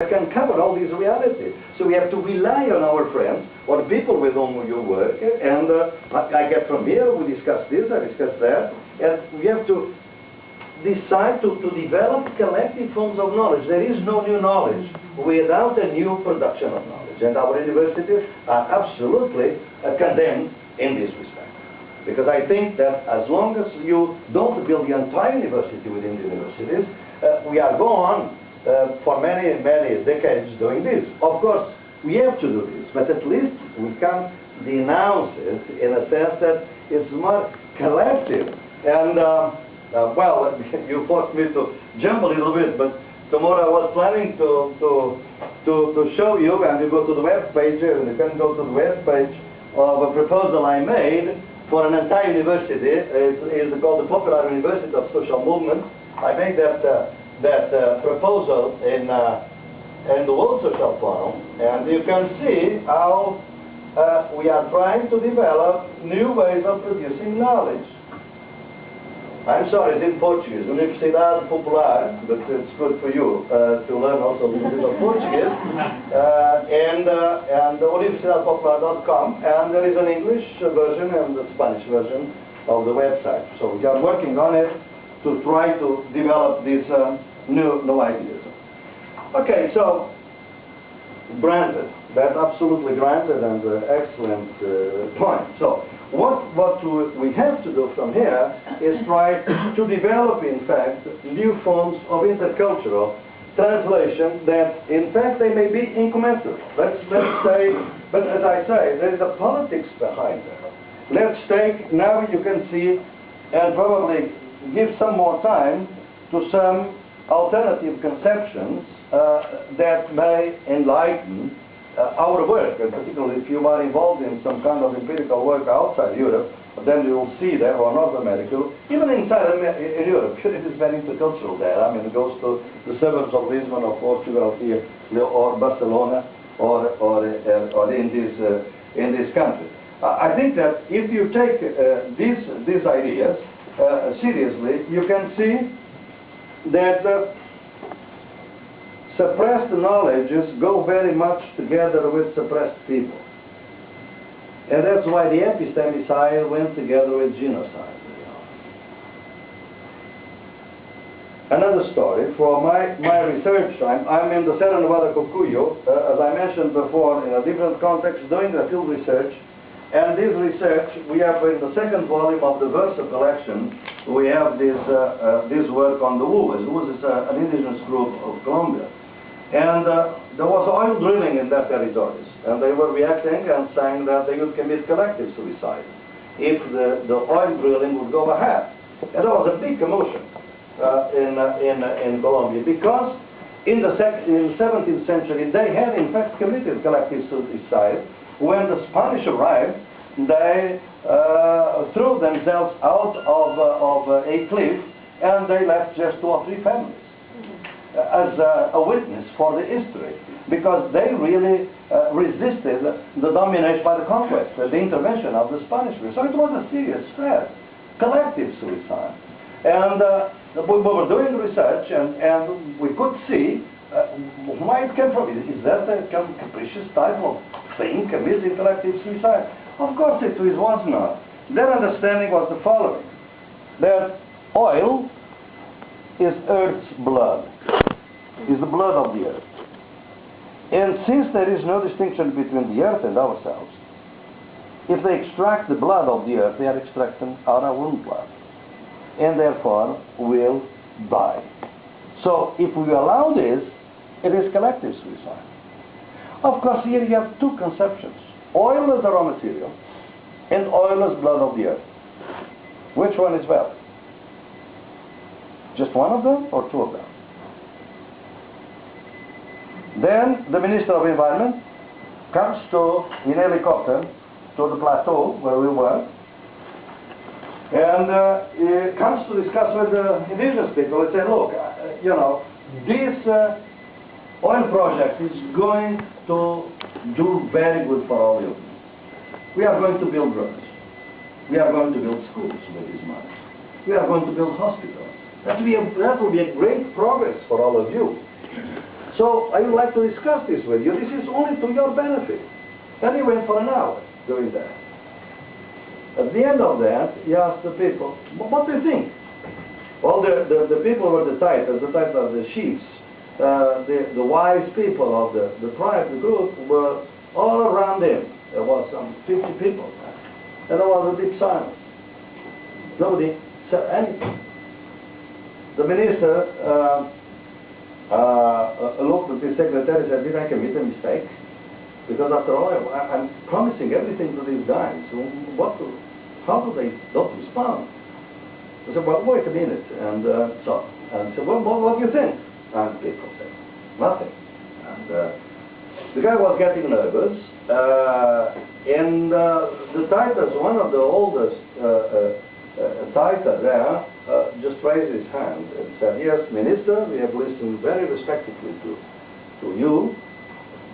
can cover all these realities. So we have to rely on our friends, or the people with whom you work, and I get from here, we discuss this, I discuss that, and we have to decide to develop collective forms of knowledge. There is no new knowledge without a new production of knowledge, and our universities are absolutely condemned in this respect. Because I think that as long as you don't build the entire university within the universities, we are going on for many, many decades doing this. Of course, we have to do this, but at least we can denounce it in a sense that it's more collective. And well, you forced me to jump a little bit, but tomorrow I was planning to show you, and you go to the web page, and you can go to the web page of a proposal I made for an entire university. It's called the Popular University of Social Movement. I made that proposal in the World Social Forum, and you can see how we are trying to develop new ways of producing knowledge. I'm sorry, it's in Portuguese, Universidade Popular, but it's good for you to learn also a little bit of Portuguese, and universidadepopular.com, and there is an English version and a Spanish version of the website. So we are working on it to try to develop these new ideas. Okay, so granted, that's absolutely granted and excellent point. So what we have to do from here is try to develop, in fact, new forms of intercultural translation that, in fact, they may be incommensurate. Let's say, but as I say, there is a politics behind that. Let's take, now you can see, and probably give some more time to some alternative conceptions that may enlighten our work, and particularly if you are involved in some kind of empirical work outside Europe, then you will see there, or North America, even inside in Europe, it is very intercultural there. I mean, it goes to the suburbs of Lisbon or Portugal here, or Barcelona, or in this country. I think that if you take these ideas seriously, you can see that suppressed knowledges go very much together with suppressed people. And that's why the epistemicide went together with genocide. Another story, for my research time, I'm in the Serra Nevada Cocuyo, as I mentioned before, in a different context, doing the field research. And this research, we have in the second volume of the Versa collection, we have this work on the Wuas. Wuas is an indigenous group of Colombia. And there was oil drilling in their territories, and they were reacting and saying that they would commit collective suicide if the oil drilling would go ahead. And there was a big commotion in Colombia, because in the 17th century they had in fact committed collective suicide. When the Spanish arrived, they threw themselves out of a cliff, and they left just 2 or 3 families as a witness for the history, because they really resisted the domination by the conquest, the intervention of the Spanish. So it was a serious threat, collective suicide. And we were doing research, and we could see why it came from. Is that a capricious type of thing, committing collective suicide? Of course it was not. Their understanding was the following: that oil is Earth's blood, is the blood of the Earth. And since there is no distinction between the Earth and ourselves, if they extract the blood of the Earth, they are extracting our own blood, and therefore will die. So if we allow this, it is collective suicide. Of course, here you have 2 conceptions: oil as the raw material, and oil as blood of the Earth. Which one is valid? Just one of them, or 2 of them? Then the Minister of Environment comes in helicopter to the plateau where we were, and he comes to discuss with the indigenous people and say, look, you know, this oil project is going to do very good for all of you. We are going to build roads. We are going to build schools with this money. We are going to build hospitals. That will be a great progress for all of you. So I would like to discuss this with you. This is only to your benefit. And he went for an hour doing that. At the end of that, he asked the people, what do you think? Well, the people were the titans are the chiefs. The wise people of the tribe, the group, were all around him. There was some 50 people. And there was a deep silence. Nobody said anything. The minister looked at his secretary and said, did I commit a mistake? Because after all, I'm promising everything to these guys. How do they not respond? I said, well, wait a minute. And I said, well, what do you think? And people said, nothing. And the guy was getting nervous. And the Titus, one of the oldest Titus there, just raised his hand and said, yes, Minister, we have listened very respectfully to you,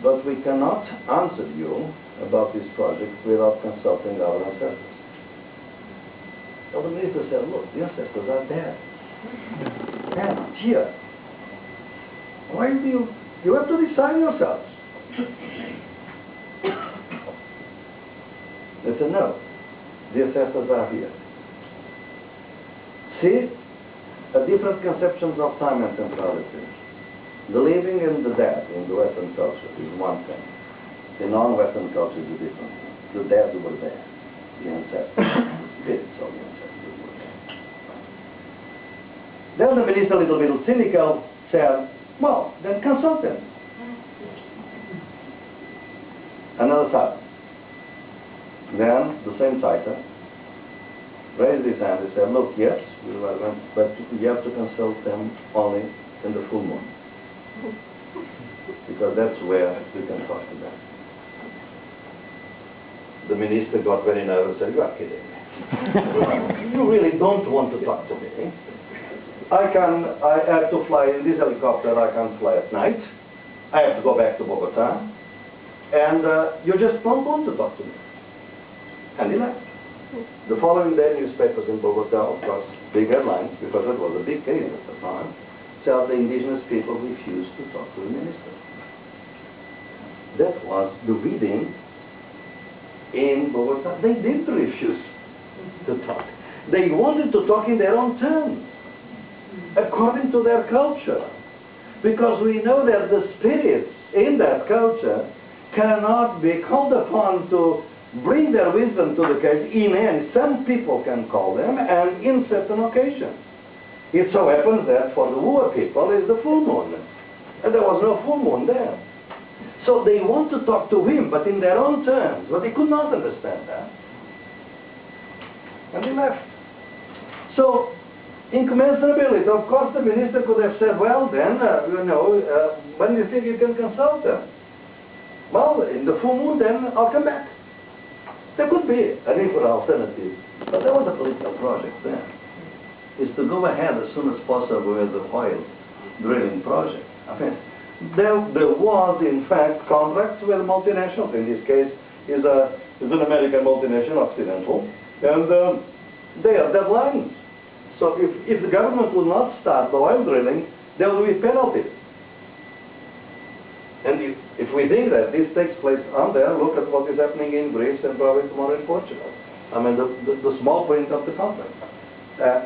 but we cannot answer you about this project without consulting our ancestors. So the minister said, look, the ancestors are dead. They're not here. Why do you have to decide yourselves? They said, no, the ancestors are here. See, different conceptions of time and temporality. The living and the dead in the Western culture is one thing. The non-Western culture is a different thing. The dead were there. The ancestors, the spirits of the ancestors were there. Then the minister, a little bit cynical, said, well, then consult them. Another silence. Then the same Titan raised his hand and said, look, yes, we will, but you have to consult them only in the full moon. Because that's where we can talk to them. The minister got very nervous and said, you are kidding me. You really don't want to talk to me. I have to fly in this helicopter, I can't fly at night. I have to go back to Bogota. And you just don't want to talk to me. And he left. The following day, newspapers in Bogota, of course, big headlines, because it was a big case at the time, said the indigenous people refused to talk to the minister. That was the reading in Bogota. They did refuse to talk. They wanted to talk in their own terms, according to their culture. Because we know that the spirits in that culture cannot be called upon to bring their wisdom to the case. In some people can call them, and in certain occasions. It so happens that for the Wua people is the full moon, and there was no full moon there. So they want to talk to him, but in their own terms, but they could not understand that. And they left. So, incommensurability, of course the minister could have said, well then, when do you think you can consult them? Well, in the full moon then, I'll come back. There could be an equal alternative, but there was a political project there. Is to go ahead as soon as possible with the oil drilling project. I mean, there was in fact contracts with multinationals. In this case, is an American multinational, Occidental, and they have deadlines. So if the government will not start the oil drilling, there will be penalties. And if we think that this takes place on there, look at what is happening in Greece and probably tomorrow in Portugal. I mean, the small print of the contract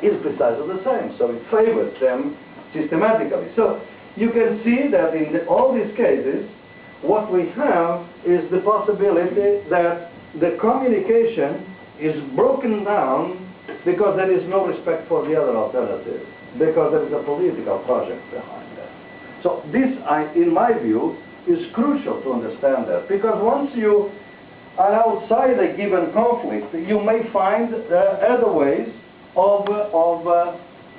is precisely the same. So it favors them systematically. So you can see that in all these cases, what we have is the possibility that the communication is broken down because there is no respect for the other alternative, because there is a political project behind that. So this, in my view, is crucial to understand that, because once you are outside a given conflict, you may find other ways of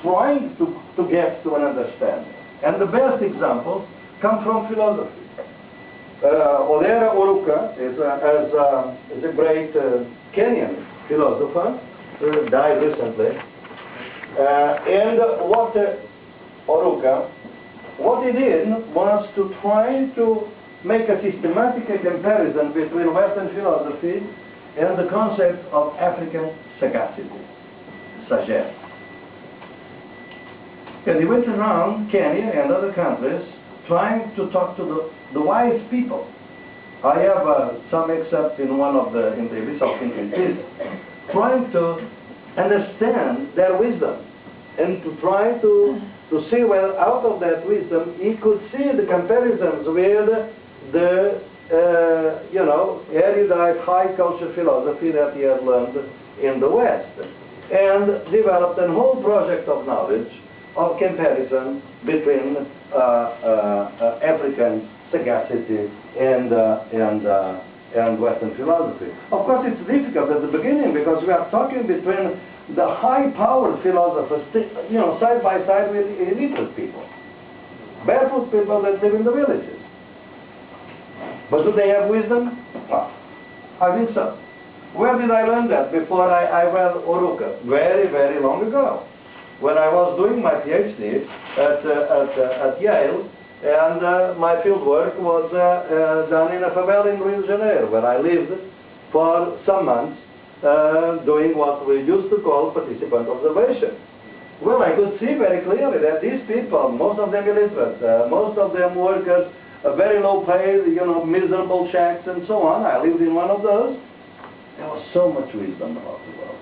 trying to get to an understanding. And the best examples come from philosophy. Olera Oruka is a great Kenyan philosopher, died recently. And what he did was to try to make a systematic comparison between Western philosophy and the concept of African sagacity, sagesse. And he went around Kenya and other countries trying to talk to the wise people. I have some excerpts in one of the, in the Abyss of Thinking Peace, trying to understand their wisdom and to try to see whether out of that wisdom he could see the comparisons with the, you know, erudite high culture philosophy that he had learned in the West, and developed a whole project of knowledge of comparison between African sagacity and Western philosophy. Of course, it's difficult at the beginning because we are talking between the high-powered philosophers, you know, side by side with illiterate people, barefoot people that live in the villages. But do they have wisdom? Well, I think so. Where did I learn that? Before I read Oruka, very, very long ago, when I was doing my PhD at Yale, and my field work was done in a favela in Rio de Janeiro, where I lived for some months, doing what we used to call participant observation. Well, I could see very clearly that these people, most of them illiterate, most of them workers, very low paid, you know, miserable shacks and so on. I lived in one of those. There was so much wisdom about the world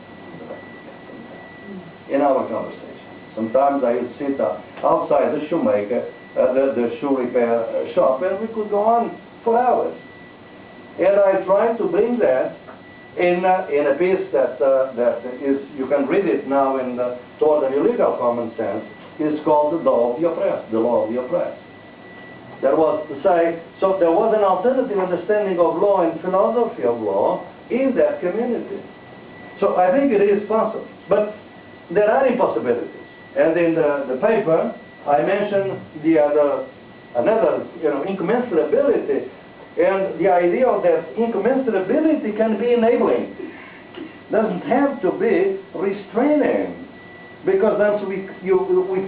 in our conversation. Sometimes I would sit outside the shoemaker, the shoe repair shop, and we could go on for hours. And I tried to bring that in a piece that is, you can read it now in the Toward the Legal Common Sense, is called The Law of the Oppressed, The Law of the Oppressed. That was to say, so there was an alternative understanding of law and philosophy of law in that community. So I think it is possible. But there are impossibilities. And in the paper, I mentioned another, you know, incommensurability. And the idea of that incommensurability can be enabling. Doesn't have to be restraining. Because then we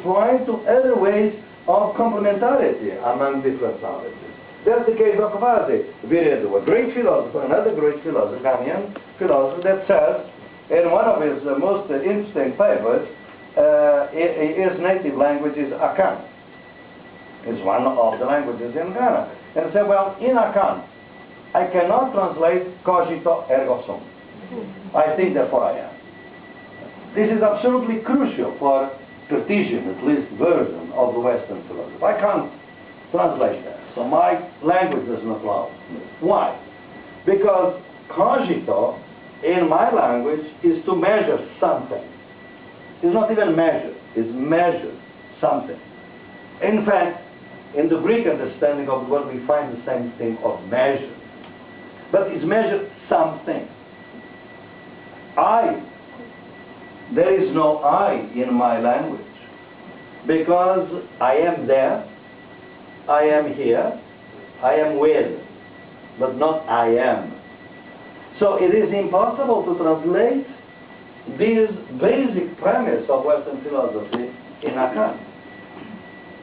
try to other ways of complementarity among different knowledges. That's the case of Kvazi Viredu, a great philosopher, another great philosopher, Ghanaian philosopher, that says, in one of his most interesting papers, his native language is Akan. It's one of the languages in Ghana. And he said, well, in Akan, I cannot translate cogito ergo sum. I think, therefore I am. This is absolutely crucial for Cartesian, at least, version of the Western philosophy. I can't translate that. So my language does not allow me. Why? Because cogito, in my language, is to measure something. It's not even measure, it's measure something. In fact, in the Greek understanding of the word, we find the same thing of measure. But it's measure something. There is no I in my language, because I am there, I am here, I am with, but not I am. So it is impossible to translate this basic premise of Western philosophy in Akan.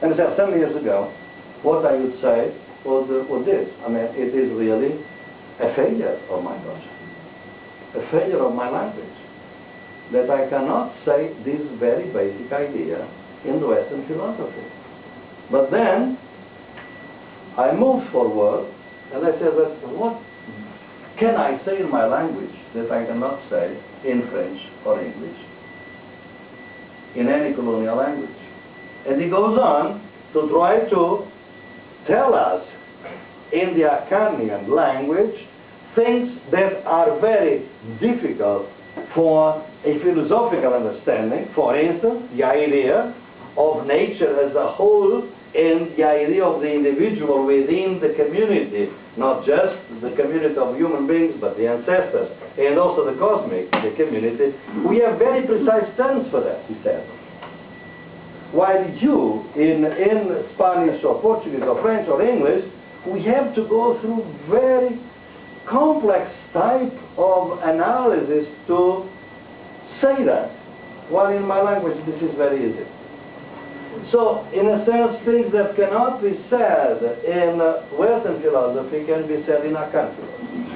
And so some years ago, what I would say was this. I mean, it is really a failure of my culture, a failure of my language, that I cannot say this very basic idea in the Western philosophy. But then I moved forward and I said, but what can I say in my language that I cannot say in French or English, in any colonial language? And he goes on to try to tell us in the Akanian language things that are very difficult for a philosophical understanding. For instance, the idea of nature as a whole and the idea of the individual within the community, not just the community of human beings, but the ancestors, and also the cosmic, the community. We have very precise terms for that, he said. While you, in Spanish or Portuguese or French or English, we have to go through very complex type of analysis to say that, while in my language this is very easy. So, in a sense, things that cannot be said in Western philosophy can be said in Akan philosophy.